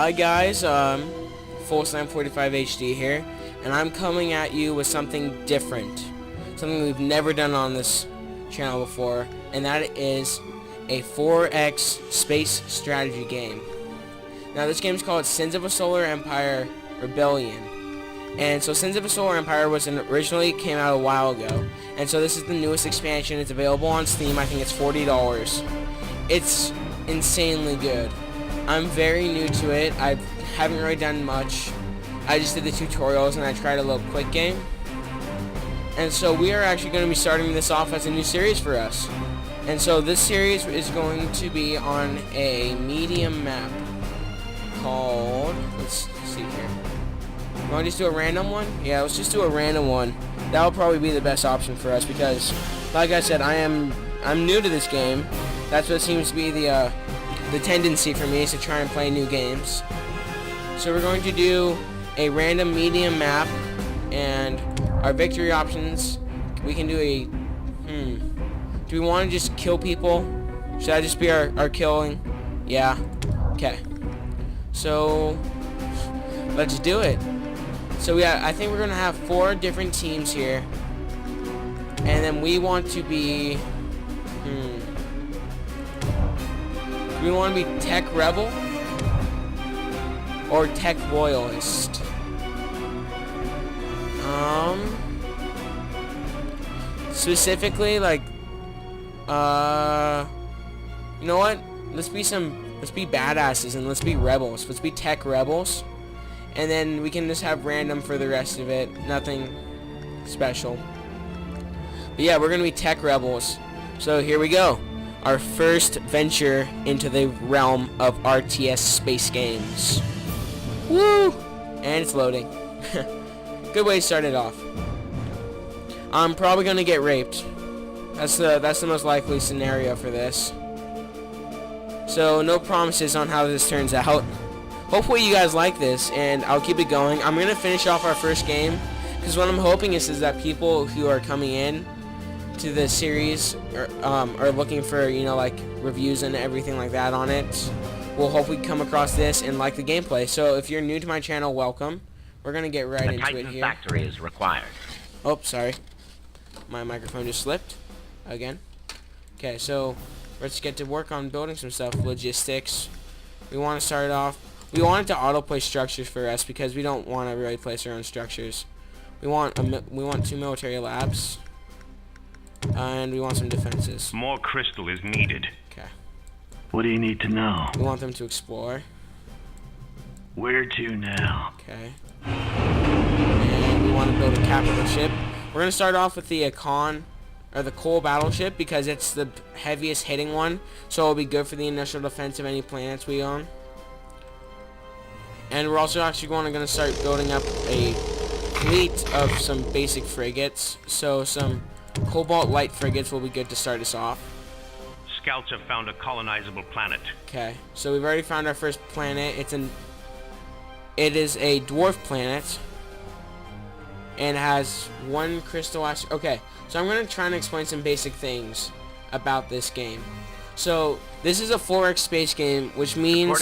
Hi guys, Full Slam 45 HD here, and I'm coming at you with something different, something we've never done on this channel before, and that is a 4X space strategy game. Now this game is called Sins of a Solar Empire Rebellion, and so Sins of a Solar Empire originally came out a while ago, and so this is the newest expansion. It's available on Steam. I think it's $40. It's insanely good. I'm very new to it. I haven't really done much. I just did the tutorials and I tried a little quick game. And so we are actually going to be starting this off as a new series for us. And so this series is going to be on a medium map called, let's see here. You want to just do a random one? Yeah, let's just do a random one. That'll probably be the best option for us because, like I said, I'm new to this game. That's what seems to be the tendency for me, is to try and play new games. So we're going to do a random medium map, and our victory options, we can do a, do we want to just kill people? Should that just be our killing? Yeah. Okay. So, let's do it. So I think we're going to have 4 different teams here, and then we want to be, do we want to be Tech Rebel or Tech Loyalist? Specifically, like, you know what? Let's be badasses and let's be rebels. Let's be Tech Rebels, and then we can just have random for the rest of it. Nothing special. But yeah, we're gonna be Tech Rebels. So here we go. Our first venture into the realm of RTS space games. Woo! And it's loading. Good way to start it off. I'm probably gonna get raped. That's the most likely scenario for this. So no promises on how this turns out. Hopefully you guys like this, and I'll keep it going. I'm gonna finish off our first game, because what I'm hoping is that people who are coming in to the series are looking for, you know, like reviews and everything like that on it, will hopefully come across this and like the gameplay. So if you're new to my channel, welcome. We're gonna get right into it here. Factory is required. Oh, sorry, my microphone just slipped again. Okay, so let's get to work on building some stuff. Logistics. We want to start off. We want it to auto-place structures for us because we don't want to really place our own structures. We want 2 military labs. And we want some defenses. More crystal is needed. Okay. What do you need to know? We want them to explore. Where to now? Okay. And we want to build a capital ship. We're going to start off with the the coal battleship because it's the heaviest hitting one. So it'll be good for the initial defense of any planets we own. And we're also actually going to start building up a fleet of some basic frigates. So some Cobalt light frigates will be good to start us off. Scouts have found a colonizable planet. Okay, so we've already found our first planet. It is a dwarf planet, and has 1 crystal ash. Okay, so I'm going to try and explain some basic things about this game. So this is a 4X space game, which means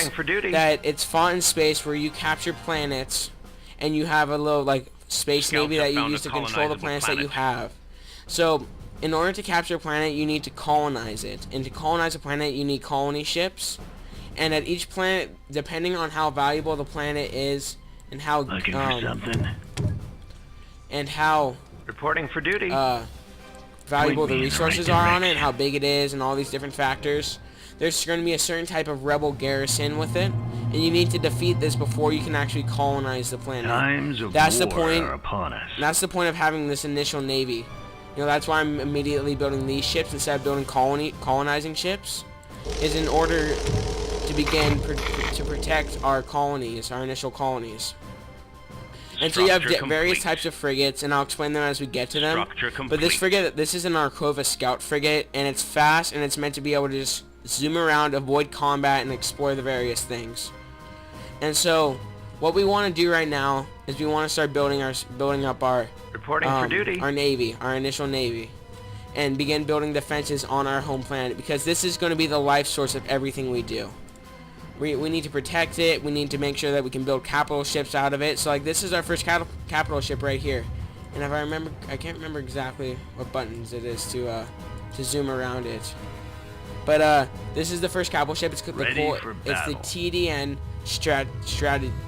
that it's fought in space where you capture planets, and you have a little like space navy that you use to control the planets that you have. So, in order to capture a planet, you need to colonize it. And to colonize a planet, you need colony ships. And at each planet, depending on how valuable the planet is, and how looking for something, and how reporting for duty, valuable the resources are on it, and how big it is, and all these different factors, there's going to be a certain type of rebel garrison with it, and you need to defeat this before you can actually colonize the planet. Times of That's the war point. are upon us. That's the point of having this initial navy. You know, that's why I'm immediately building these ships instead of building colonizing ships, is in order to begin to protect our colonies, our initial colonies. And so you have various types of frigates, and I'll explain them as we get to them. But this frigate, this is an Arcova scout frigate, and it's fast, and it's meant to be able to just zoom around, avoid combat, and explore the various things. And so what we want to do right now is we want to start building up our our navy, our initial navy, and begin building defenses on our home planet, because this is going to be the life source of everything we do. we need to protect it. We need to make sure that we can build capital ships out of it. So like this is our first capital ship right here. And if I remember, I can't remember exactly what buttons it is to zoom around it. But this is the first capital ship. It's the TDN Stratius,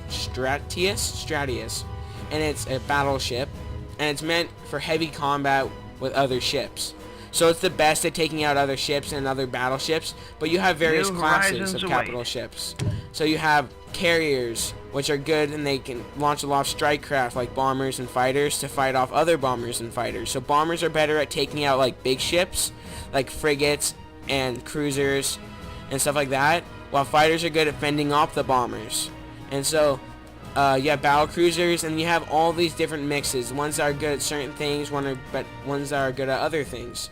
and it's a battleship, and it's meant for heavy combat with other ships. So it's the best at taking out other ships and other battleships, but you have various classes of capital ships. So you have carriers, which are good, and they can launch a lot of strike craft like bombers and fighters to fight off other bombers and fighters. So bombers are better at taking out like big ships, like frigates and cruisers and stuff like that, while fighters are good at fending off the bombers. And so you have battle cruisers, and you have all these different mixes. Ones that are good at certain things, but ones that are good at other things.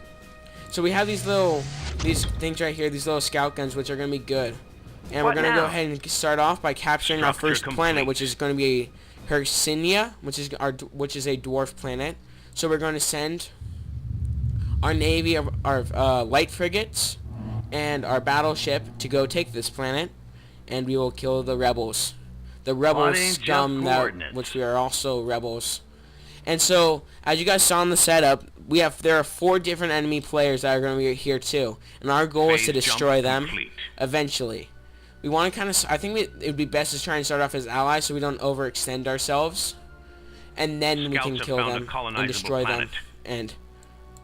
So we have these things right here, these little scout guns, which are going to be good. And we're going to go ahead and start off by capturing our first planet, which is going to be Hercynia, which is a dwarf planet. So we're going to send our navy of our light frigates and our battleship to go take this planet, and we will kill the rebels. The rebel scum, which we are also rebels. And so, as you guys saw in the setup, there are 4 different enemy players that are going to be here too, and our goal is to destroy them eventually. We want to I think it would be best to try and start off as allies so we don't overextend ourselves, and then we can kill them and destroy them and be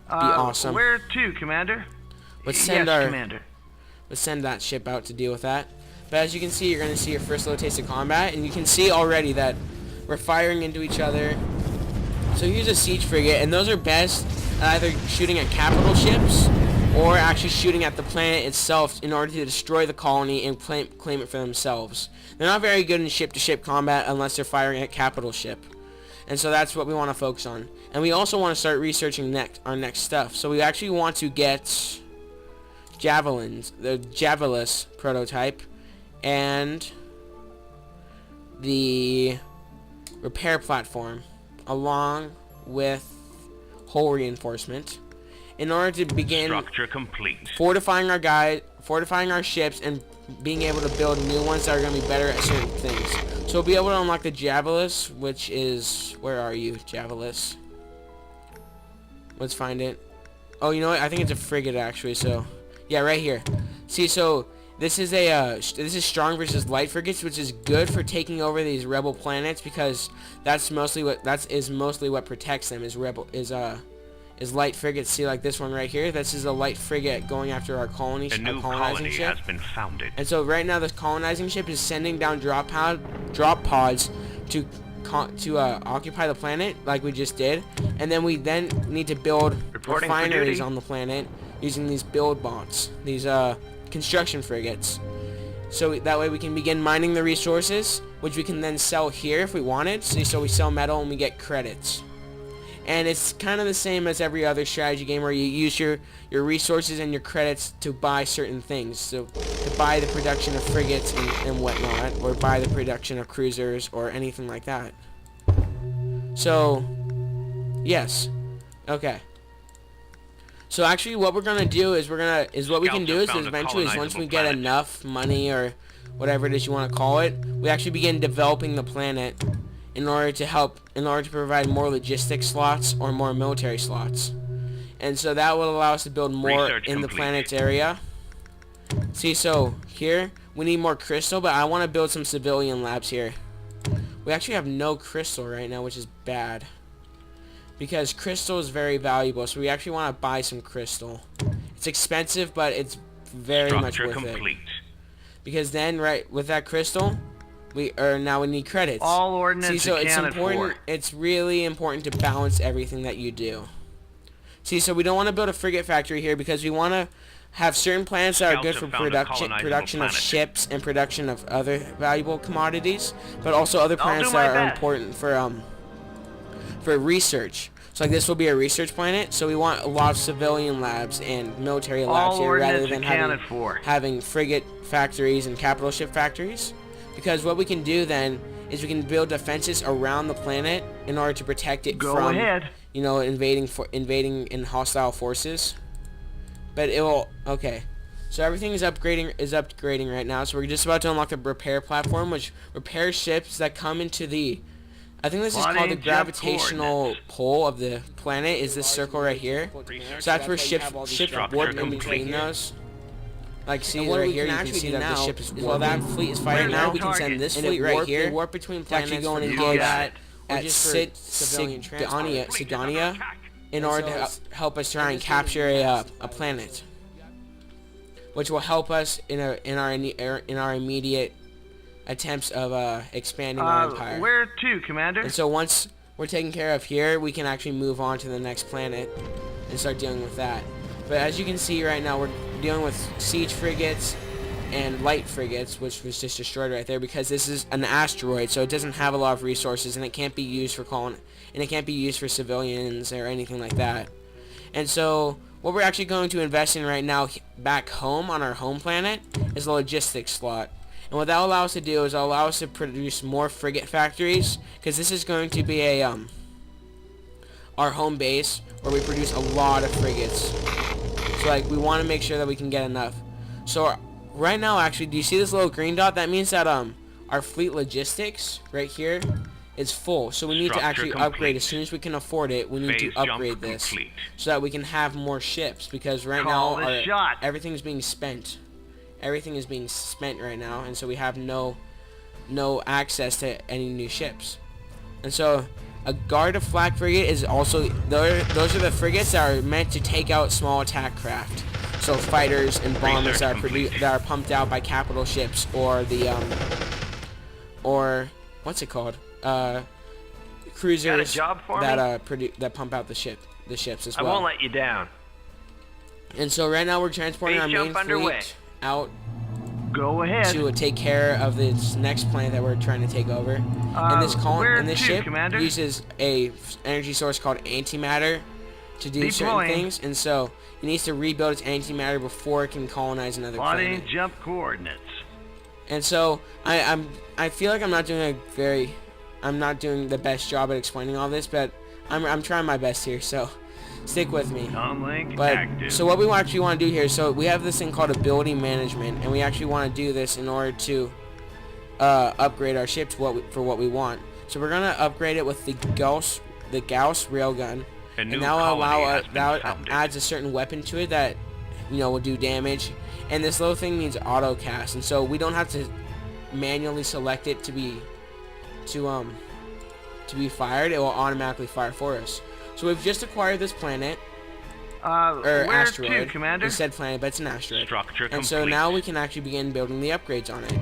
awesome. Where to, Commander? Let's send Commander. Let's send that ship out to deal with that. But as you can see, you're going to see your first little taste of combat, and you can see already that we're firing into each other. So here's a siege frigate, and those are best at either shooting at capital ships or actually shooting at the planet itself in order to destroy the colony and claim it for themselves. They're not very good in ship-to-ship combat unless they're firing at capital ship. And so that's what we want to focus on. And we also want to start researching our next stuff. So we actually want to get javelins, the Javelus prototype, and the repair platform, along with hull reinforcement, in order to begin Structure complete. fortifying our ships and being able to build new ones that are going to be better at certain things. So we'll be able to unlock the Javelus, which is, where are you, Javelus? Let's find it. Oh, you know what? I think it's a frigate actually. So yeah, right here. See, so this is strong versus light frigates, which is good for taking over these rebel planets, because that's mostly what protects them is light frigates. See, like this one right here. This is a light frigate going after our colonizing ship. Has been founded. And so right now, this colonizing ship is sending down drop pods to occupy the planet, like we just did, and then we need to build refineries on the planet using these build bots, these construction frigates. So that way we can begin mining the resources, which we can then sell here if we wanted. So we sell metal and we get credits. And it's kind of the same as every other strategy game where you use your resources and your credits to buy certain things. So to buy the production of frigates and whatnot, or buy the production of cruisers or anything like that. So, yes. Okay. So actually what we're gonna do is eventually once we get enough money or whatever it is you want to call it, we actually begin developing the planet in order to provide more logistic slots or more military slots. And so that will allow us to build more in the planet's area. See, so here we need more crystal, but I want to build some civilian labs here. We actually have no crystal right now, which is bad, because crystal is very valuable, so we actually want to buy some crystal. It's expensive, but it's very much worth it. Because then, right, with that crystal, we need credits. All ordnance accounted for. It's really important to balance everything that you do. See, so we don't want to build a frigate factory here because we want to have certain planets that are good for production of ships and production of other valuable commodities, but also other planets that are important for research. So like this will be a research planet, so we want a lot of civilian labs and military labs here rather than having frigate factories and capital ship factories. Because what we can do then is we can build defenses around the planet in order to protect it from invading in hostile forces. But it will, okay. So everything is upgrading right now. So we're just about to unlock the repair platform, which repairs ships that come into the, I think this is called the gravitational pull of the planet, is this circle right here. So that's where ships warp in between those. Like, see right here, you can see that the ship is warping. Well, that fleet is fighting now. We can send this fleet right here. They warp between planets. Actually going and engage at Sigania in order to help us try and capture a planet, which will help us in our immediate attempts of expanding our empire. Where to, Commander? And so once we're taken care of here, we can actually move on to the next planet and start dealing with that. But as you can see right now, we're dealing with siege frigates and light frigates, which was just destroyed right there because this is an asteroid, so it doesn't have a lot of resources, and it can't be used for civilians or anything like that. And so what we're actually going to invest in right now back home on our home planet is the logistics slot. And what that will allow us to do is allow us to produce more frigate factories, because this is going to be a our home base where we produce a lot of frigates. So like we want to make sure that we can get enough. So right now, actually, do you see this little green dot? That means that our fleet logistics right here is full. So we need to actually upgrade as soon as we can afford it. We need to upgrade this so that we can have more ships, because right now everything's being spent. Everything is being spent right now, and so we have no access to any new ships. And so a guard of flak frigate is also, those are the frigates that are meant to take out small attack craft. So fighters and bombers that are pumped out by capital ships, or the or what's it called? Cruisers that pump out the ships as well. I won't let you down. And so right now we're transporting our main fleet out. Go ahead. To take care of this next planet that we're trying to take over. And this ship uses a energy source called antimatter to do certain things, and so it needs to rebuild its antimatter before it can colonize another planet. Jump coordinates. And so I feel like I'm not doing the best job at explaining all this, but I'm trying my best here, so stick with me. So what we actually want to do here, so we have this thing called ability management, and we actually want to do this in order to upgrade our ships for what we want. So we're gonna upgrade it with the Gauss railgun, and that adds a certain weapon to it that will do damage. And this little thing needs auto cast, and so we don't have to manually select it to be fired. It will automatically fire for us. So we've just acquired this planet, or asteroid. Commander? It said planet, but it's an asteroid. Structure and so now we can actually begin building the upgrades on it.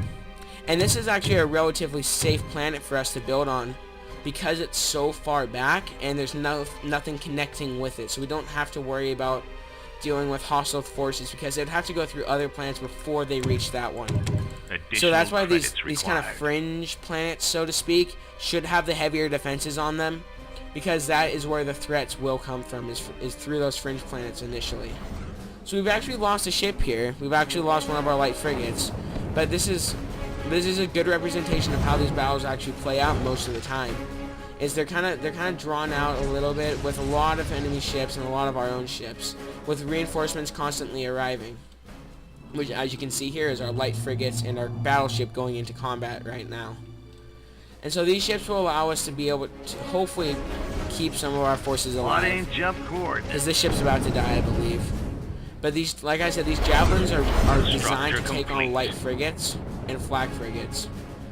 And this is actually a relatively safe planet for us to build on, because it's so far back and there's nothing connecting with it. So we don't have to worry about dealing with hostile forces, because they'd have to go through other planets before they reach that one. So that's why these kind of fringe planets, so to speak, should have the heavier defenses on them, because that is where the threats will come from, is through those fringe planets initially. So we've actually lost a ship here. We've actually lost one of our light frigates, but this is a good representation of how these battles actually play out most of the time. Is they're kind of drawn out a little bit, with a lot of enemy ships and a lot of our own ships, with reinforcements constantly arriving, which, as you can see here, is our light frigates and our battleship going into combat right now. And so these ships will allow us to be able to hopefully keep some of our forces alive, because this ship's about to die, I believe. But these, like I said, these javelins are designed to take on light frigates and flak frigates.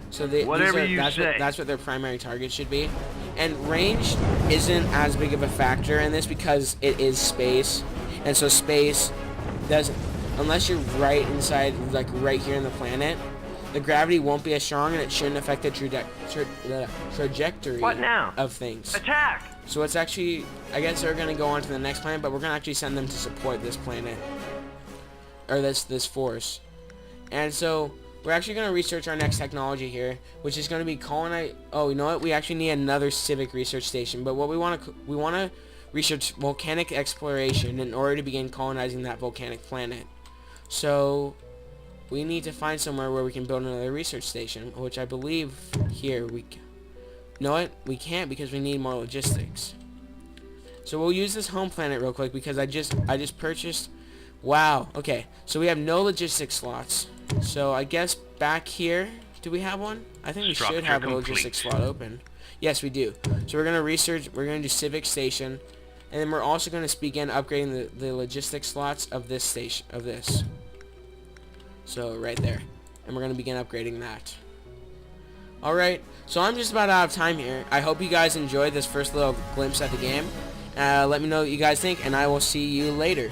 So that's what their primary target should be. And range isn't as big of a factor in this, because it is space, and so space doesn't, unless you're right inside, like right here in the planet, the gravity won't be as strong, and it shouldn't affect the trajectory of things. Attack! So it's actually, I guess they're going to go on to the next planet, but we're going to actually send them to support this planet, or this force. And so we're actually going to research our next technology here, which is going to be colonize. Oh, you know what? We actually need another civic research station, but what we want to research volcanic exploration in order to begin colonizing that volcanic planet. So we need to find somewhere where we can build another research station, which I believe here you know what? We can't, because we need more logistics. So we'll use this home planet real quick, because I just purchased Wow. Okay. So we have no logistics slots. So I guess back here, do we have one? I think we should Structure have a complete. logistics slot open. Yes, we do. So we're gonna research. We're gonna do civic station, and then we're also gonna begin upgrading the logistics slots of this station of this. So right there, and we're gonna begin upgrading that. All right. So I'm just about out of time here. I hope you guys enjoyed this first little glimpse at the game. Let me know what you guys think, and I will see you later.